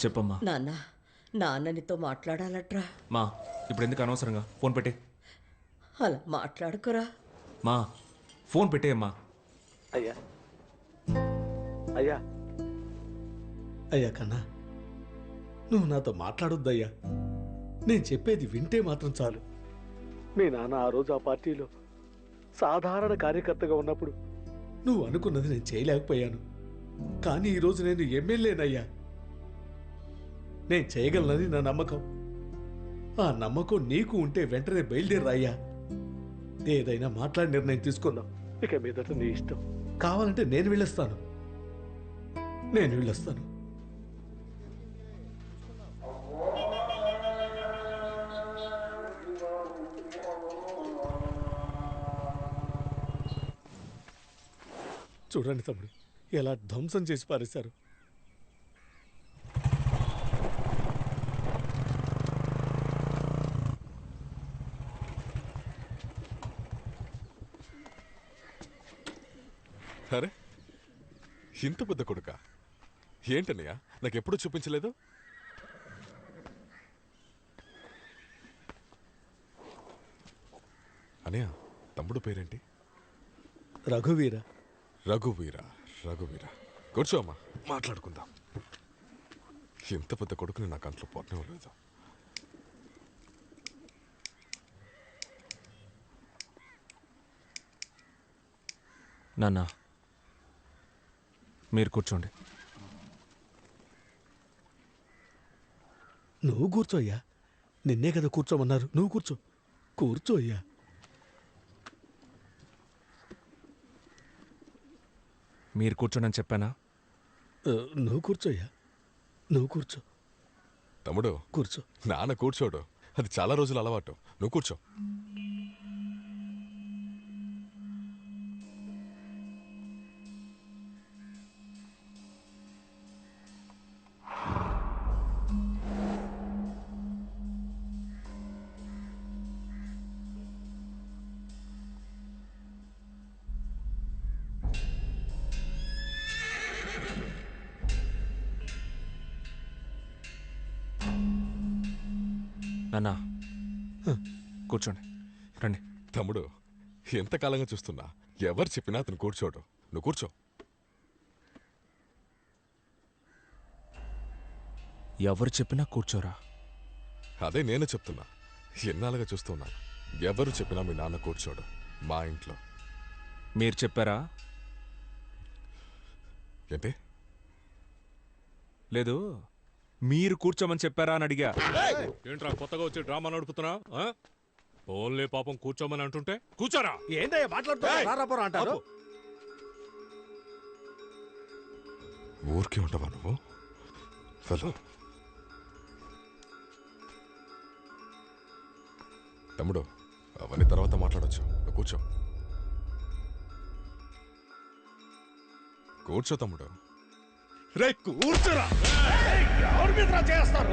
చెప్పమ్మా. నాన్ననితో మాట్లాడాలట్రా. మా ఇప్పుడు ఎందుకు అనవసరంగా ఫోన్ పెట్టే? అలా మాట్లాడుకురా. మా ఫోన్ పెట్టేయమ్మా. అయ్యా అయ్యా అయ్యా కన్నా, నువ్వు నాతో మాట్లాడొద్దయ్యా. నేను చెప్పేది వింటే మాత్రం చాలు. మీ నాన్న ఆ రోజు ఆ పార్టీలో సాధారణ కార్యకర్తగా ఉన్నప్పుడు నువ్వు అనుకున్నది నేను చేయలేకపోయాను. కానీ ఈరోజు నేను ఎమ్మెల్యేనయ్యా. నేను చేయగలనని నా నమ్మకం. ఆ నమ్మకం నీకు ఉంటే వెంటనే బయలుదేరయ్యా. ఏదైనా మాట్లాడి నిర్ణయం తీసుకుందాం. ఇక మీదట నీ ఇష్టం. కావాలంటే నేను వెళ్ళొస్తాను. చూడండి తమ్ముడు, ఎలా ధ్వంసం చేసి పారేశారు. అరే, ఇంత పెద్ద కొడుక ఏంటన్నయ్య? నాకెప్పుడు చూపించలేదు. అనయ్య, తమ్ముడు పేరేంటి? రఘువీర. రఘువీర. కూర్చో అమ్మా, మాట్లాడుకుందాం. ఇంత పెద్ద కొడుకుని నా కంట్లో పోటనివ్వలేదు. నాన్న, మీరు కూర్చోండి. నువ్వు కూర్చోయ్యా. నిన్నే కదా కూర్చోమన్నారు. నువ్వు కూర్చోయ్యా. మీరు కూర్చోండి అని చెప్పానా? నువ్వు కూర్చోయ్యా. తమ్ముడు కూర్చో. నాన్న కూర్చోడు, అది చాలా రోజుల అలవాటు. నువ్వు కూర్చో. నాన్న, కూర్చోండి. రండి. తమ్ముడు, ఎంతకాలంగా చూస్తున్నా, ఎవరు చెప్పినా అతను కూర్చోడు. నువ్వు కూర్చో. ఎవరు చెప్పినా కూర్చోరా? అదే నేను చెప్తున్నా. ఎన్నాళ్ళుగా చూస్తున్నాను, ఎవరు చెప్పినా మీ నాన్న కూర్చోడు మా ఇంట్లో. మీరు చెప్పారా? ఏంటి? లేదు, మీరు కూర్చోమని చెప్పారా అని అడిగా. ఏంట్రా కొత్తగా వచ్చి డ్రామా నడుపుతున్నా? ఓన్లీ పాపం కూర్చోమని అంటుంటే కూర్చోరా. ఏంటయ్యా మాట్లాడుతున్నా అంటారు? ఊరికే ఉండవా నువ్వు? తమ్ముడు, అవన్నీ తర్వాత మాట్లాడొచ్చు. నువ్వు కూర్చో తమ్ముడు. రే కూర్చోరా. ఎవరి మీద చేస్తారు?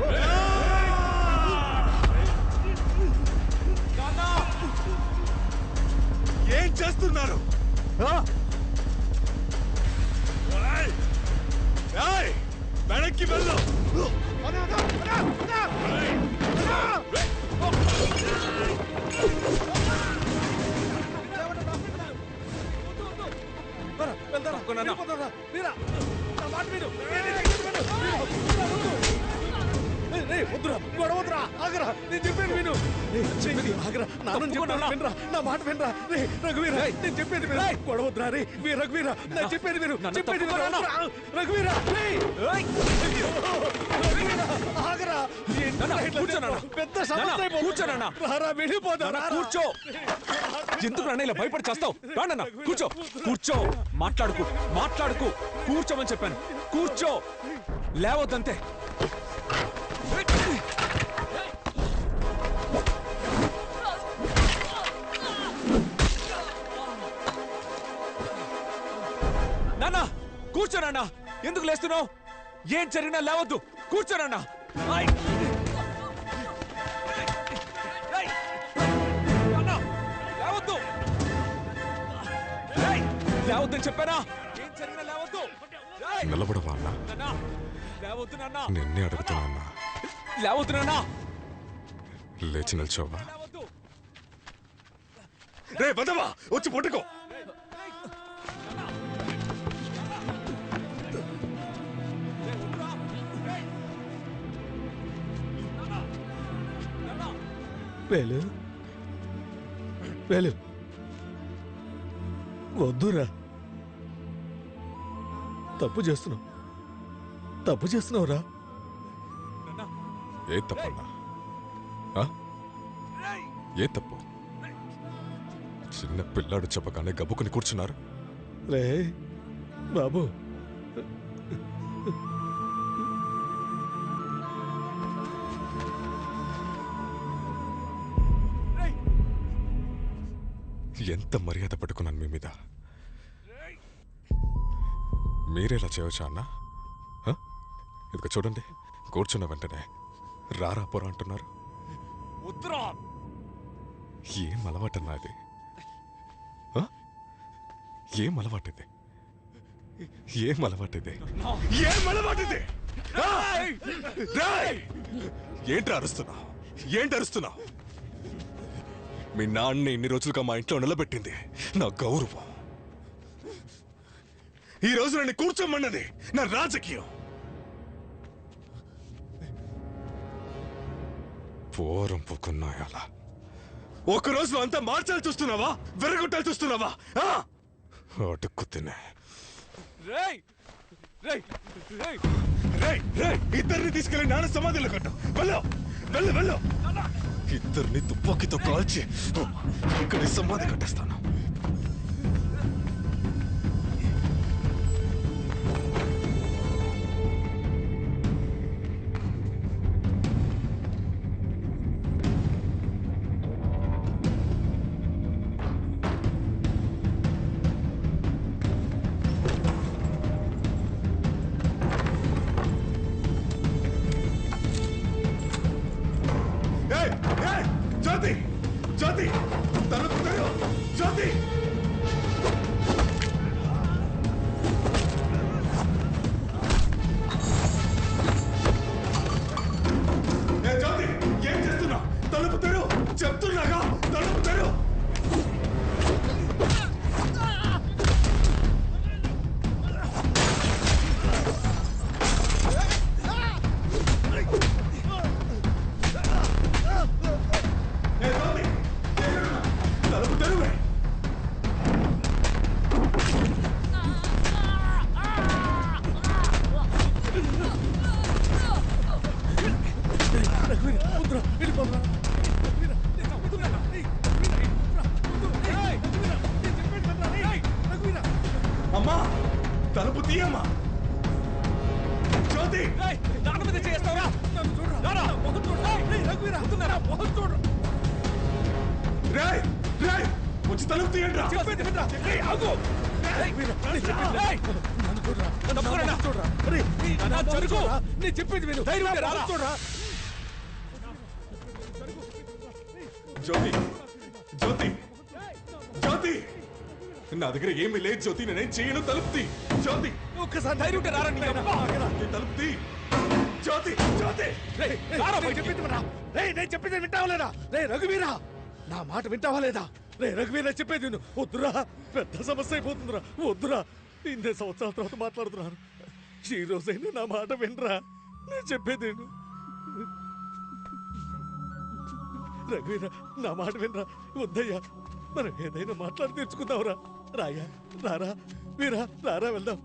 ఏం చేస్తున్నారు? వెనక్కి వెళ్ళు. గొడవద్దురా, ఆగరా. నేను చెప్పేది విను. నా మాట వినరా. రఘువీర, నేను చెప్పేది విను. గొడవద్దురా. రే రఘువీర, నేను చెప్పేది విను. రఘువీర, ఆగరా. పెద్ద సమస్య. కూర్చోనా, వెళ్ళిపోతా. కూర్చో. ఎందుకు నాన్న ఇలా భయపడి చేస్తావు? రానన్నా, కూర్చో. మాట్లాడుకు. కూర్చోమని చెప్పాను. కూర్చో, లేవద్దంతే. నాన్న, కూర్చోనన్నా. ఎందుకు లేస్తున్నావు? ఏం జరిగినా లేవద్దు. కూర్చోనన్నా. లేవద్దని చెప్పానా? ఏం జరిగినా లేవద్దు. నిలబడవా అన్నా? లేవద్దు నాన్న నిన్నే అడుగుతున్నా అన్నా. లేవద్దు నాన్న లేచి నిల్చోవా? లేవద్దు రే బదవా, వచ్చి పట్టుకో. వేలు వేలు వద్దురా, తప్పు చేస్తున్నావురా. ఏ తప్పన్నా? ఆ? ఏ తప్పు? చిన్న పిల్లాడు చెప్పగానే గబ్బుకుని కూర్చున్నారు. రే బాబు, ఎంత మర్యాద పట్టుకున్నాను మీ మీద. మీరేలా చేయవచ్చా అన్నా? ఇదిగో చూడండి, కూర్చున్న వెంటనే రారా పోరా అంటున్నారు. వద్దురా ఏం అలవాటన్నా ఇది? ఏం అలవాటిది? ఏం అలవాటిది? ఏం అలవాటిది? ఏంటి అరుస్తున్నావు? ఏంటి అరుస్తున్నావు? మీ నాన్న ఇన్ని రోజులుగా మా ఇంట్లో నిలబెట్టింది నా గౌరవం. ఈ రోజు నన్ను కూర్చోమన్నది నా రాజకీయం. పోరం పోకున్నాయాల ఒక రోజు అంతా మార్చాలి చూస్తున్నావా? వెరగొట్టాలి చూస్తున్నావా? అడుక్కు తినే రేయ్ రేయ్ రేయ్ రేయ్ రేయ్, ఇద్దరిని తీసుకెళ్లి నాన్న సమాధిలో కట్టు. వెళ్ళు వెళ్ళు వెళ్ళు. ఇద్దరిని తుపాకీతో కాల్చి ఇక్కడి సమాధి కట్టేస్తాను. జ్యోతి జ్యోతి, తలుపు తెరు. జ్యోతి జ్యోతి, ఏం చేస్తున్నా? తలుపు తెరు చెప్తున్నాగా, తలుపు తెరు. అమ్మా, తలుపు తీయమ్మా. జ్యోతి, నాన్న మీద చేస్తావరా? రేయ్ రేయ్, వచ్చి తలుపు తీయండి రా. నేను చెప్పేది విను. జ్యోతి జ్యోతి జ్యోతి, నా దగ్గర ఏమీ లేదు జ్యోతి, నేనేం చేయను. తలుపు తీ జ్యోతి. ఒక్కసారి ధైర్యం ఉంటే రారా నీ అబ్బా. తలుపు తీ జ్యోతి. జ్యోతి నేను చెప్పేది వింటావా లేదా? రే రఘువీరా, నా మాట వింటావా లేదా? రే రఘువీరా, చెప్పేది విను. వద్దురా, పెద్ద సమస్య అయిపోతుందిరా. వద్దురా, 8 సంవత్సరాల తర్వాత మాట్లాడుతున్నాను. ఈ రోజైనా నా మాట వినరా. నేను చెప్పేది విను. రఘువీరా, నా మాట వినరా. వద్దయ్యా, మనం ఏదైనా మాట్లాడి తెచ్చుకుందాంరా. రాయా, రారా వీరా, రారా వెళ్దాం.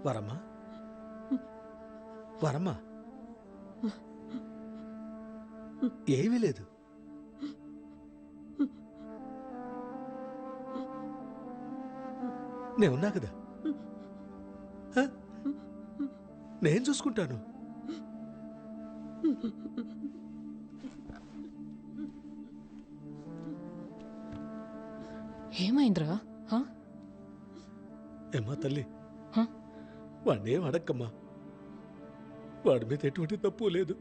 వరమ్మా వరమ్మా ఏమీ లేదు నేనున్నా కదా హ? నేను చూసుకుంటాను. ఏమైందిరా హా? ఏమ్మా తల్లి హ? వాడినేం అడక్కమ్మా. వాడి మీద ఎటువంటి తప్పు లేదు.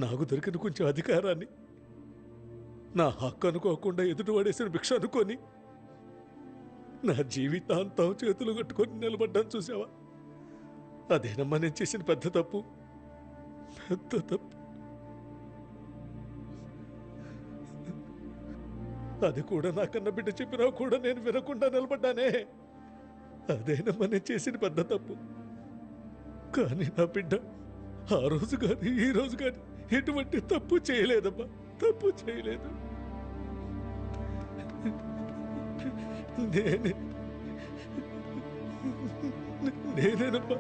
నాకు దొరికిన కొంచెం అధికారాన్ని నా హక్కు అనుకోకుండా ఎదుటి వాడేసిన భిక్ష అనుకొని నా జీవితాంతం చేతులు కట్టుకొని నిలబడ్డాను చూసావా? అదేనమ్మా నేను చేసిన పెద్ద తప్పు, పెద్ద తప్పు. అది కూడా నాకన్న బిడ్డ చెప్పినా కూడా నేను వినకుండా నిలబడ్డానే. అదేనమ్మా నేను చేసిన పెద్ద తప్పు. కానీ నా బిడ్డ ఆ రోజు కానీ ఈ రోజు కానీ ఎటువంటి తప్పు చేయలేదమ్మా, తప్పు చేయలేదు. నేనేనమ్మా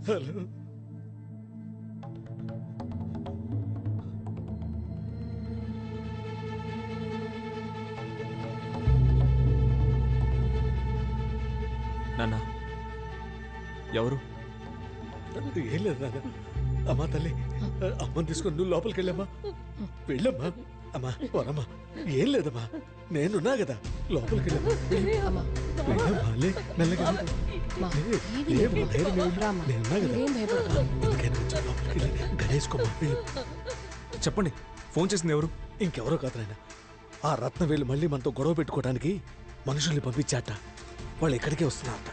హలో నాన్న ఎవరు? ఏం లేదు నాన్న. అమ్మా తల్లి, అమ్మని తీసుకొని నువ్వు లోపలికి వెళ్ళమ్మా. వెళ్ళమ్మా. అమ్మా వరమ్మా, ఏం లేదమ్మా, నేనున్నా కదా. లోపలికి వెళ్ళమ్మా. వెళ్ళమ్మా, లే, మెల్లగా లే. లేమ్మా, ధైర్యం ఏమి? నేనున్నా కదా. ఎందుకైనా కొంచెం లోపలికి వెళ్ళి గణేసుకోమ్మా. వెళ్ళు. చెప్పండి, ఫోన్ చేసింది ఎవరు? ఇంకెవరో కాదు నాయన, ఆ రత్నవేలు మళ్ళీ మనతో గొడవ పెట్టుకోవడానికి మనుషుల్ని పంపించాట. వాళ్ళు ఎక్కడికే వస్తున్నారట.